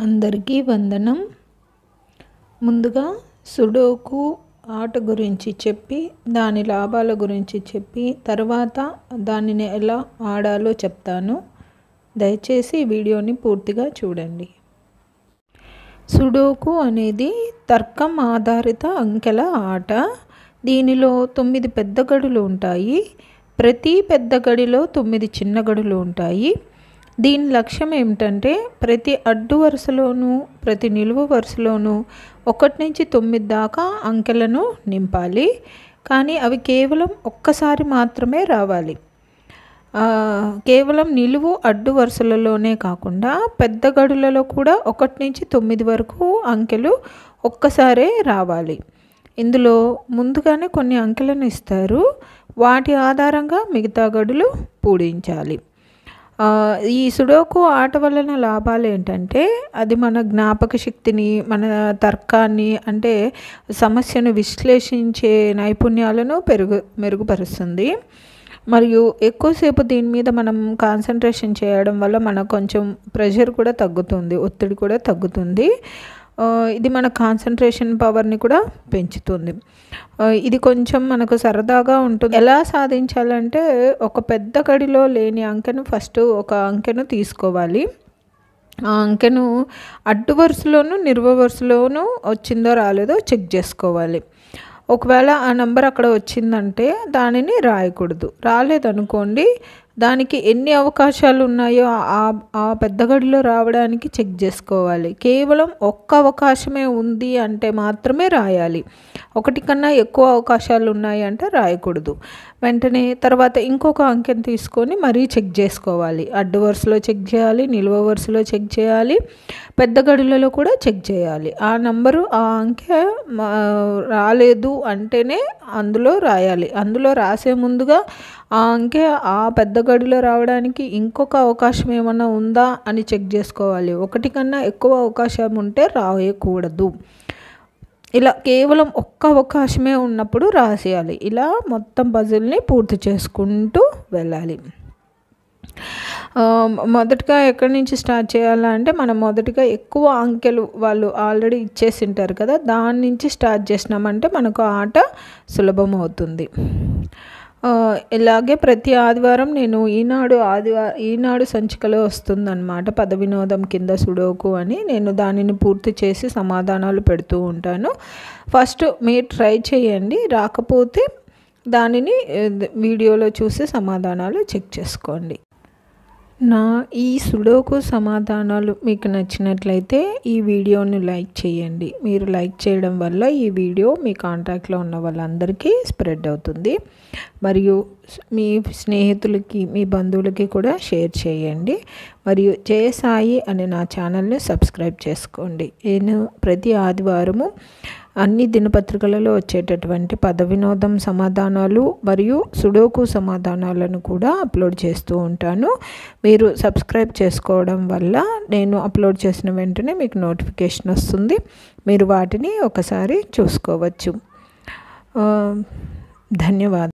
అందరికీ వందనం. ముందుగా సుడోకు ఆట గురించి చెప్పి దాని లాభాల గురించి చెప్పి తర్వాత దానిని ఎలా ఆడాలో చెప్తాను. దయచేసి ఈ వీడియోని పూర్తిగా చూడండి. సుడోకు అనేది తర్కం ఆధారిత అంకెల ఆట. దీనిలో 9 పెద్ద గడులు ఉంటాయి. ప్రతి పెద్ద గడిలో 9 చిన్న గడులు ఉంటాయి. దీని లక్ష్యం ఏమిటంటే ప్రతి అడ్డు వరుసలోనూ ప్రతి నిలువు వరుసలోనూ 1 నుంచి 9 దాకా అంకెలను నింపాలి. కానీ అవి కేవలం ఒక్కసారి మాత్రమే రావాలి. కేవలం నిలువు అడ్డు వరుసలలోనే కాకుండా పెద్ద గడులలో కూడా 1 నుంచి 9 వరకు అంకెలు ఒక్కసారే రావాలి. ఇందులో ముందుగానే కొన్ని అంకెలను ఇస్తారు. వాటి ఆధారంగా మిగతా గడులు పూడించాలి. ఈ సుడోకు ఆట వలన లాభాలు ఏంటంటే అది మన జ్ఞాపక శక్తిని, మన తర్కాన్ని, అంటే సమస్యను విశ్లేషించే నైపుణ్యాలను మెరుగుపరుస్తుంది. మరియు ఎక్కువసేపు దీని మీద మనం కాన్సన్ట్రేషన్ చేయడం వల్ల మనకు కొంచెం ప్రెషర్ కూడా తగ్గుతుంది, ఒత్తిడి కూడా తగ్గుతుంది. ఇది మన కాన్సన్ట్రేషన్ పవర్ని కూడా పెంచుతుంది. ఇది కొంచెం మనకు సరదాగా ఉంటుంది. ఎలా సాధించాలంటే ఒక పెద్ద గడిలో లేని అంకెను ఫస్ట్ ఒక అంకెను తీసుకోవాలి. ఆ అంకెను అడ్డు వరుసలోను నిలువు వరుసలోను వచ్చిందో రాలేదో చెక్ చేసుకోవాలి. ఒకవేళ ఆ నెంబర్ అక్కడ వచ్చిందంటే దానిని రాయకూడదు. రాలేదనుకోండి, దానికి ఎన్ని అవకాశాలు ఉన్నాయో ఆ పెద్ద గడిలో రావడానికి చెక్ చేసుకోవాలి. కేవలం ఒక్క అవకాశమే ఉంది అంటే మాత్రమే రాయాలి. 1 కన్నా ఎక్కువ అవకాశాలు ఉన్నాయి అంటే రాయకూడదు. వెంటనే తర్వాత ఇంకొక అంకెను తీసుకొని మరీ చెక్ చేసుకోవాలి. అడ్డు వరుసలో చెక్ చేయాలి, నిలువ వరుసలో చెక్ చేయాలి, పెద్ద గడులలో కూడా చెక్ చేయాలి. ఆ నంబరు ఆ అంకె రాలేదు అంటేనే అందులో రాయాలి. అందులో రాసే ముందుగా ఆ అంకె ఆ పెద్ద గడిలో రావడానికి ఇంకొక అవకాశం ఏమైనా ఉందా అని చెక్ చేసుకోవాలి. 1 కన్నా ఎక్కువ అవకాశం ఉంటే రాయకూడదు. ఇలా కేవలం ఒక్క అవకాశమే ఉన్నప్పుడు రాసేయాలి. ఇలా మొత్తం పజిల్ని పూర్తి చేసుకుంటూ వెళ్ళాలి. మొదటగా ఎక్కడి నుంచి స్టార్ట్ చేయాలంటే మనం మొదటగా ఎక్కువ అంకెలు వాళ్ళు ఆల్రెడీ ఇచ్చేసి ఉంటారు కదా, దాని నుంచి స్టార్ట్ చేసినామంటే మనకు ఆట సులభం అవుతుంది. ఇలాగే ప్రతి ఆదివారం నేను ఈనాడు సంచికలో వస్తుందన్నమాట, పద వినోదం కింద సుడోకు అని. నేను దానిని పూర్తి చేసి సమాధానాలు పెడుతూ ఉంటాను. ఫస్ట్ మీరు ట్రై చేయండి, రాకపోతే దానిని వీడియోలో చూసి సమాధానాలు చెక్ చేసుకోండి. నా ఈ సుడోకు సమాధానాలు మీకు నచ్చినట్లయితే ఈ వీడియోని లైక్ చేయండి. మీరు లైక్ చేయడం వల్ల ఈ వీడియో మీ కాంటాక్ట్లో ఉన్న వాళ్ళందరికీ స్ప్రెడ్ అవుతుంది. మరియు మీ స్నేహితులకి, మీ బంధువులకి కూడా షేర్ చేయండి. మరియు జయసాయి అనే నా ఛానల్ని సబ్స్క్రైబ్ చేసుకోండి. నేను ప్రతి ఆదివారము అన్ని దినపత్రికలలో వచ్చేటటువంటి పద వినోదం సమాధానాలు మరియు సుడోకు సమాధానాలను కూడా అప్లోడ్ చేస్తూ ఉంటాను. మీరు సబ్స్క్రైబ్ చేసుకోవడం వల్ల నేను అప్లోడ్ చేసిన వెంటనే మీకు నోటిఫికేషన్ వస్తుంది. మీరు వాటిని ఒకసారి చూసుకోవచ్చు. ధన్యవాదాలు.